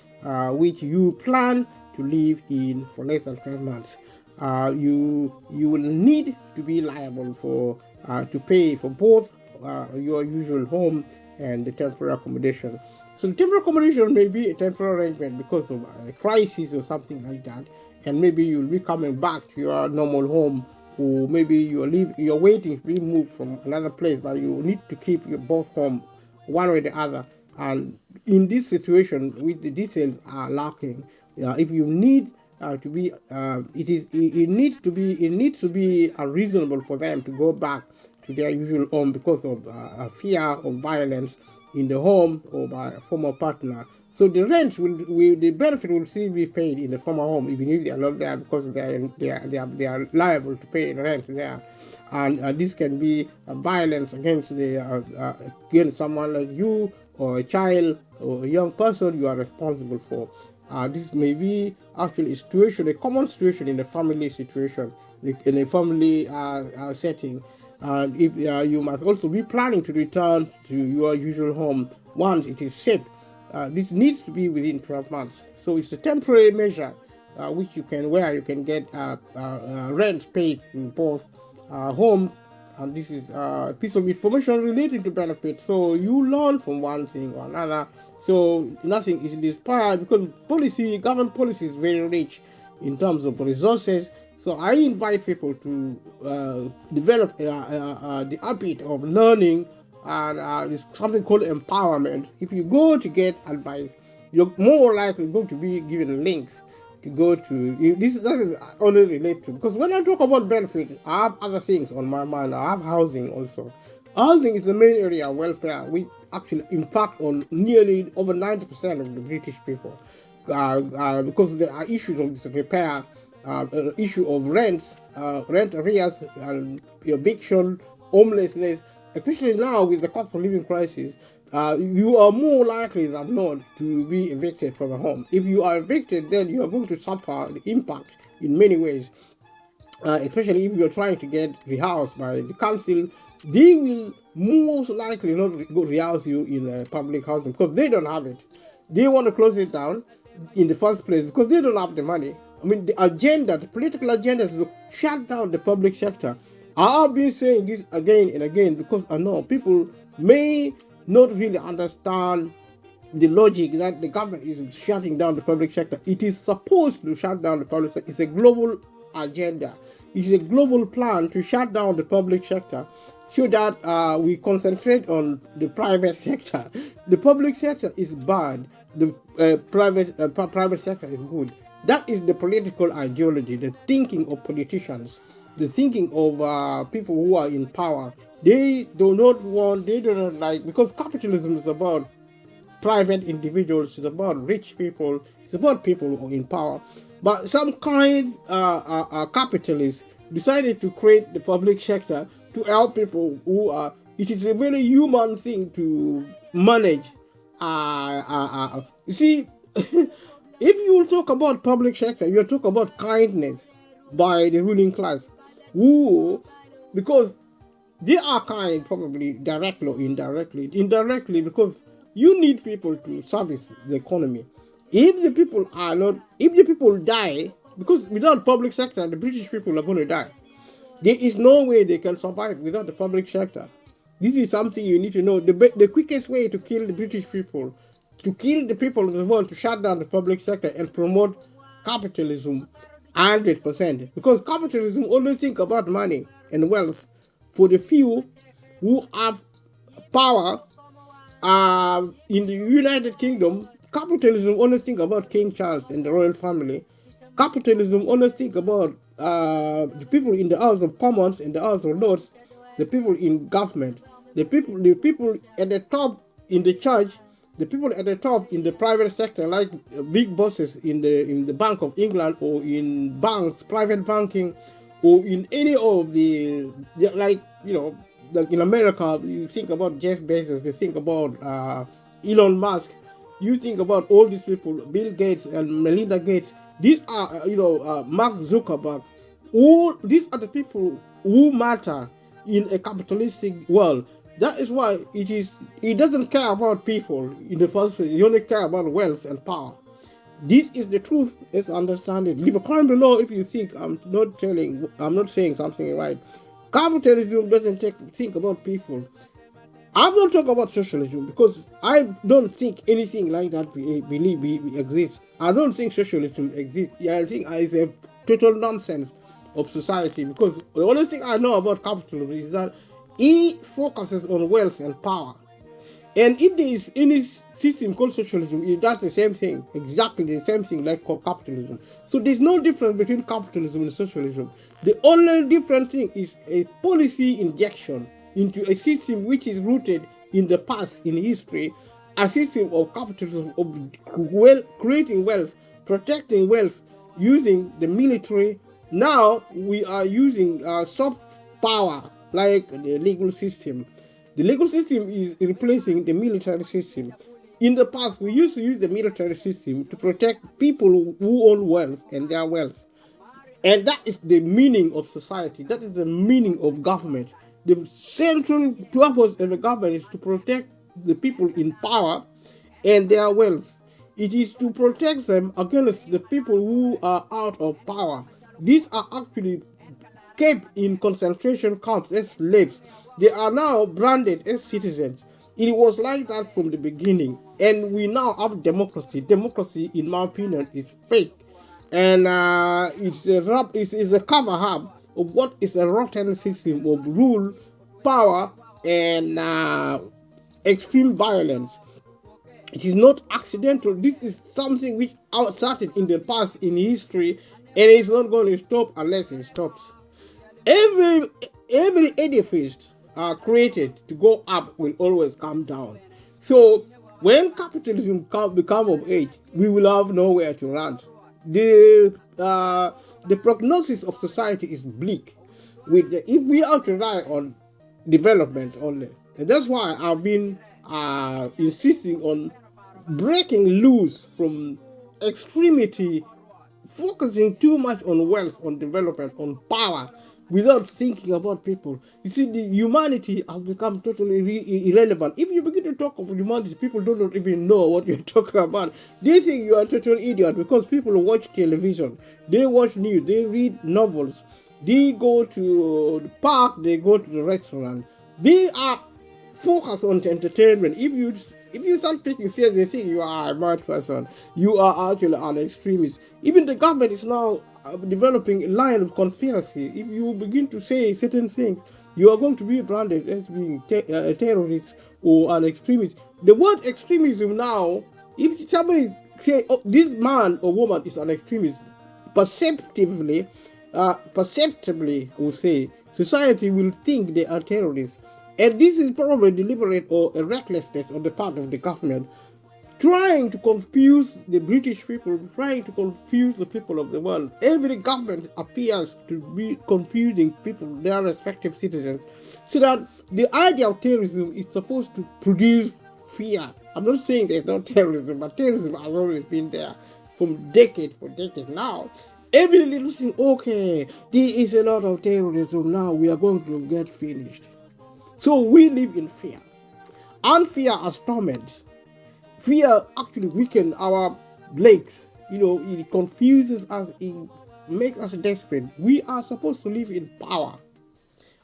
which you plan to live in for less than 12 months. You will need to be liable for to pay for both your usual home and the temporary accommodation. So the temporary accommodation may be a temporary arrangement because of a crisis or something like that, and maybe you'll be coming back to your normal home, or maybe you're waiting to be moved from another place, but you need to keep your both home one way or the other. And in this situation, with the details are lacking, if you need to be, it needs to be unreasonable for them to go back to their usual home because of a fear of violence in the home or by a former partner. So the rent the benefit will still be paid in the former home, even if they are not there, because they are liable to pay the rent there. And this can be violence against against someone like you, or a child or a young person you are responsible for. This may be actually a common situation in a family situation, in a family setting. And if you must also be planning to return to your usual home once it is safe. This needs to be within 12 months. So it's a temporary measure where you can get rent paid in both homes. And this is a piece of information relating to benefits. So you learn from one thing or another. So nothing is inspired, because government policy is very rich in terms of resources. So I invite people to develop the habit of learning, and it's something called empowerment. If you go to get advice, you're more likely going to be given links to go to. This doesn't only relate to, because when I talk about benefit, I have other things on my mind. I have housing also. Housing is the main area of welfare, which actually impact on nearly over 90% of the British people, because there are issues of disrepair, issue of rent arrears, and eviction, homelessness. Especially now with the cost of living crisis, you are more likely than not to be evicted from a home. If you are evicted, then you are going to suffer the impact in many ways, especially if you are trying to get rehoused by the council. They will most likely not rehouse you in public housing because they don't have it. They want to close it down in the first place because they don't have the money. I mean, the political agenda is to shut down the public sector. I've been saying this again and again because I know people may not really understand the logic that the government is shutting down the public sector. It is supposed to shut down the public sector. It's a global agenda. It's a global plan to shut down the public sector so that we concentrate on the private sector. The public sector is bad. The private sector is good. That is the political ideology, the thinking of politicians, the thinking of people who are in power. They do not like, because capitalism is about private individuals, it's about rich people, it's about people who are in power. But some kind capitalists decided to create the public sector to help people who are. It is a very human thing to manage. You see, if you talk about public sector, you talk about kindness by the ruling class. who, because they are kind, probably directly or indirectly. Indirectly, because you need people to service the economy. If the people are not, if the people die, because without public sector, the British people are going to die. There is no way they can survive without the public sector. This is something you need to know. The quickest way to kill the British people, to kill the people of the world, to shut down the public sector and promote capitalism 100%. Because capitalism always think about money and wealth for the few who have power. In the United Kingdom, capitalism only think about King Charles and the royal family. Capitalism only think about the people in the House of Commons and the House of Lords, the people in government, the people at the top in the church, the people at the top in the private sector, like big bosses in the Bank of England or in banks, private banking, or in any of the, like, you know, like in America, you think about Jeff Bezos, you think about Elon Musk, you think about all these people, Bill Gates and Melinda Gates. These are, Mark Zuckerberg. All these are the people who matter in a capitalistic world. That is why it doesn't care about people in the first place. It only care about wealth and power. This is the truth as understanding. Leave a comment below if you think I'm not saying something right. Capitalism doesn't think about people. I'm not talking about socialism because I don't think anything like that exists. I don't think socialism exists. Yeah, I think it's a total nonsense of society, because the only thing I know about capitalism is that it focuses on wealth and power. And if there is any system called socialism, it does the same thing, exactly the same thing like capitalism. So there's no difference between capitalism and socialism. The only different thing is a policy injection into a system which is rooted in the past, in history, a system of capitalism, of creating wealth, protecting wealth, using the military. Now we are using soft power, like the legal system. The legal system is replacing the military system. In the past, we used to use the military system to protect people who own wealth and their wealth. And that is the meaning of society. That is the meaning of government. The central purpose of the government is to protect the people in power and their wealth. It is to protect them against the people who are out of power. These are actually kept in concentration camps as slaves. They are now branded as citizens. It was like that from the beginning. And we now have democracy. Democracy, in my opinion, is fake. And it's a cover up of what is a rotten system of rule, power, and extreme violence. It is not accidental. This is something which started in the past, in history, and it's not going to stop unless it stops. Every edifice created to go up will always come down. So when capitalism become of age, we will have nowhere to run. The prognosis of society is bleak. If we are to rely on development only, and that's why I've been insisting on breaking loose from extremity, focusing too much on wealth, on development, on power, without thinking about people. You see, the humanity has become totally irrelevant. If you begin to talk of humanity, people don't even know what you're talking about. They think you are a total idiot because people watch television, they watch news, they read novels, they go to the park, they go to the restaurant. They are focused on entertainment. If you start picking serious, they think you are a mad person. You are actually an extremist. Even the government is now developing a line of conspiracy. If you begin to say certain things, you are going to be branded as being a terrorist or an extremist. The word extremism now, if somebody say, oh, this man or woman is an extremist, perceptibly, will say, society will think they are terrorists. And this is probably deliberate or a recklessness on the part of the government, trying to confuse the British people, trying to confuse the people of the world. Every government appears to be confusing people, their respective citizens, so that the idea of terrorism is supposed to produce fear. I'm not saying there's no terrorism, but terrorism has always been there from decade for decade now. Every little thing, okay, there is a lot of terrorism now, we are going to get finished. So we live in fear. And fear has torment. Fear actually weakens our legs. It confuses us, it makes us desperate. We are supposed to live in power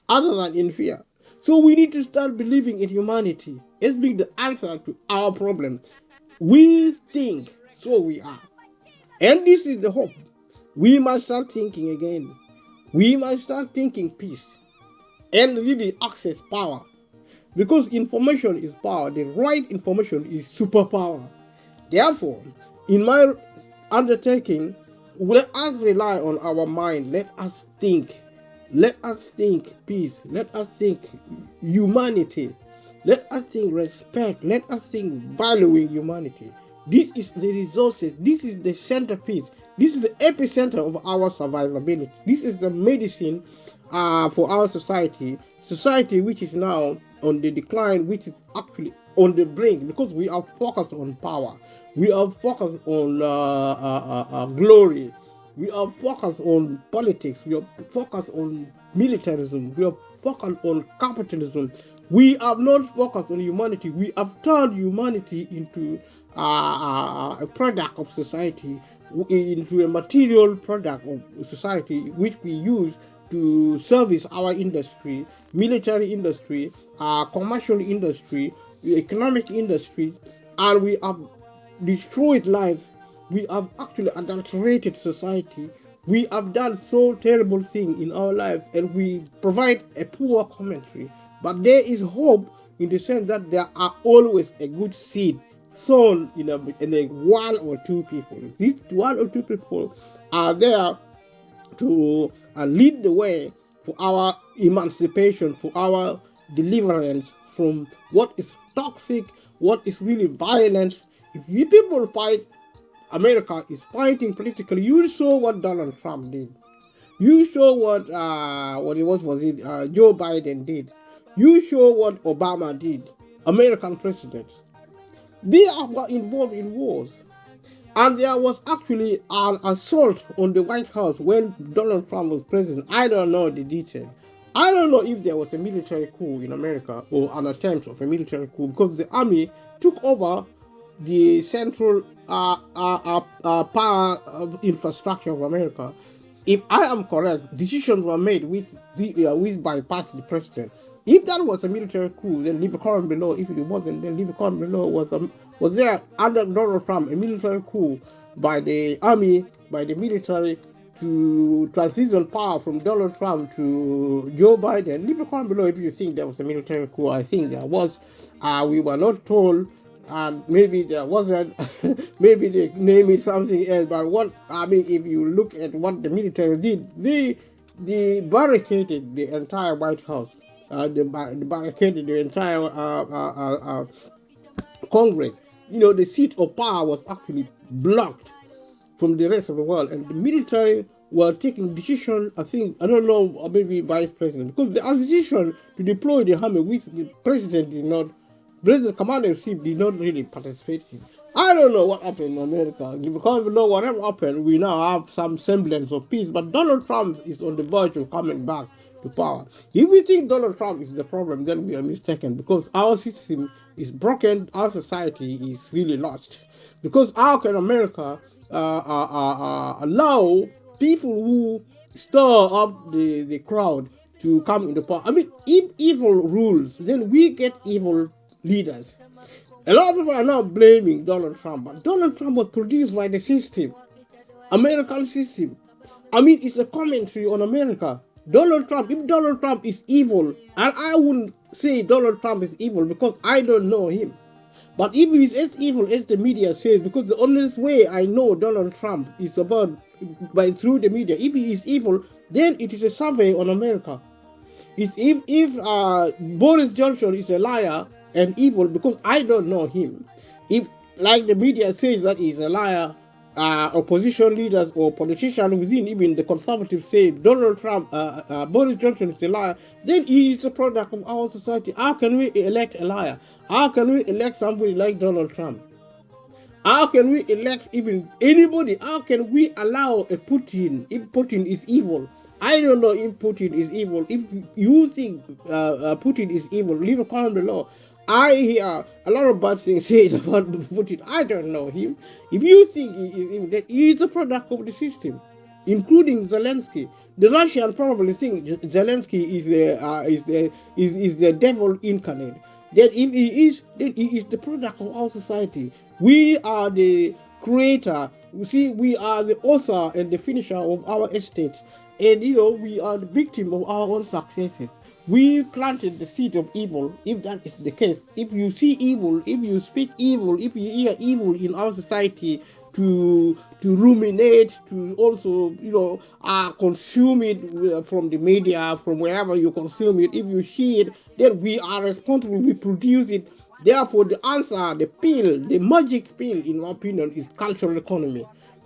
other than in fear. So we need to start believing in humanity as being the answer to our problem. We think, so we are. And this is the hope. We must start thinking again. We must start thinking peace and really access power. Because information is power. The right information is superpower. Therefore, in my undertaking, let us rely on our mind. Let us think. Let us think peace. Let us think humanity. Let us think respect. Let us think valuing humanity. This is the resources. This is the centerpiece. This is the epicenter of our survivability. This is the medicine for our society. Society which is now on the decline, which is actually on the brink, because we are focused on power. We are focused on glory. We are focused on politics. We are focused on militarism. We are focused on capitalism. We have not focused on humanity. We have turned humanity into a product of society, into a material product of society, which we use to service our industry, military industry, commercial industry, economic industry, and we have destroyed lives. We have actually adulterated society. We have done so terrible thing in our life, and we provide a poor commentary. But there is hope in the sense that there are always a good seed sown in a one or two people. These one or two people are there to lead the way for our emancipation, for our deliverance from what is toxic, what is really violent. If you people fight, America is fighting politically. You saw what Donald Trump did. You saw what Joe Biden did. You saw what Obama did. American presidents. They have got involved in wars. And there was actually an assault on the White House when Donald Trump was president. I don't know the detail. I don't know if there was a military coup in America or an attempt of a military coup, because the army took over the central power infrastructure of America. If I am correct, decisions were made which bypassed the president. If that was a military coup, then leave a comment below. If it wasn't, then leave a comment below. Was there under Donald Trump a military coup by the army, by the military, to transition power from Donald Trump to Joe Biden? Leave a comment below if you think there was a military coup. I think there was. We were not told, and maybe there wasn't. Maybe they name it something else. But if you look at what the military did, they barricaded the entire White House. They barricaded the entire Congress. The seat of power was actually blocked from the rest of the world, and the military were taking decision. I don't know, or maybe vice president, because the decision to deploy the army, which the president did not, president commander-in-chief did not really participate in. I don't know what happened in America. Because we know whatever happened, we now have some semblance of peace. But Donald Trump is on the verge of coming back to power. If we think Donald Trump is the problem, then we are mistaken, because our system is broken, our society is really lost. Because how can America allow people who stir up the crowd to come into power? If evil rules, then we get evil leaders. A lot of people are now blaming Donald Trump, but Donald Trump was produced by the system, American system. It's a commentary on America. If Donald Trump is evil, and I wouldn't say Donald Trump is evil because I don't know him. But if he is as evil as the media says, because the only way I know Donald Trump is through the media. If he is evil, then it is a survey on America. If Boris Johnson is a liar and evil because I don't know him, if like the media says that he's a liar, opposition leaders or politicians within even the conservatives say Donald Trump, Boris Johnson is a liar, then he is a product of our society. How can we elect a liar? How can we elect somebody like Donald Trump? How can we elect even anybody? How can we allow a Putin if Putin is evil? I don't know if Putin is evil. If you think Putin is evil, leave a comment below. I hear a lot of bad things said about Putin. I don't know him. If you think he is evil, then he is a product of the system, including Zelensky. The Russian probably think Zelensky is the devil incarnate. Then if he is, then he is the product of our society. We are the creator. You see, we are the author and the finisher of our estates. And we are the victim of our own successes. We planted the seed of evil. If that is the case, if you see evil, if you speak evil, if you hear evil in our society, to ruminate, to also consume it from the media, from wherever you consume it. If you see it, then we are responsible. We produce it. Therefore, the answer, the pill, the magic pill, in my opinion, is cultural economy.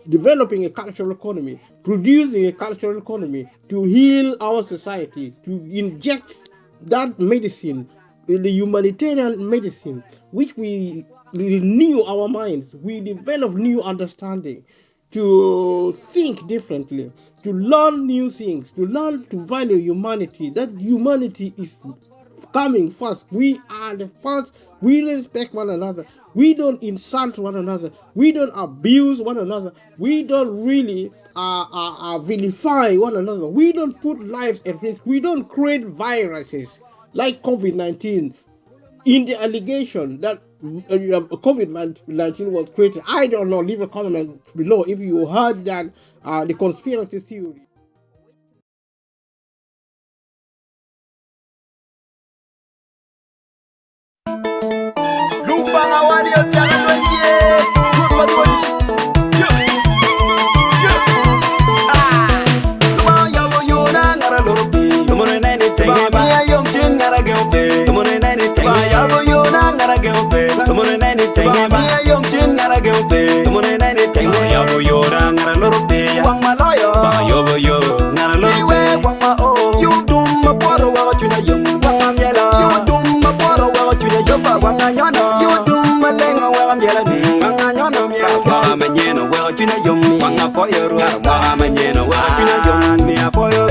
Developing a cultural economy, producing a cultural economy to heal our society, to inject that medicine, the humanitarian medicine, which we renew our minds, we develop new understanding, to think differently, to learn new things, to learn to value humanity. That humanity is coming first. We are the first. We respect one another. We don't insult one another. We don't abuse one another. We don't really vilify one another. We don't put lives at risk. We don't create viruses like COVID-19. In the allegation that COVID-19 was created, I don't know. Leave a comment below if you heard that the conspiracy theory. Yabo yora ngara lorope ya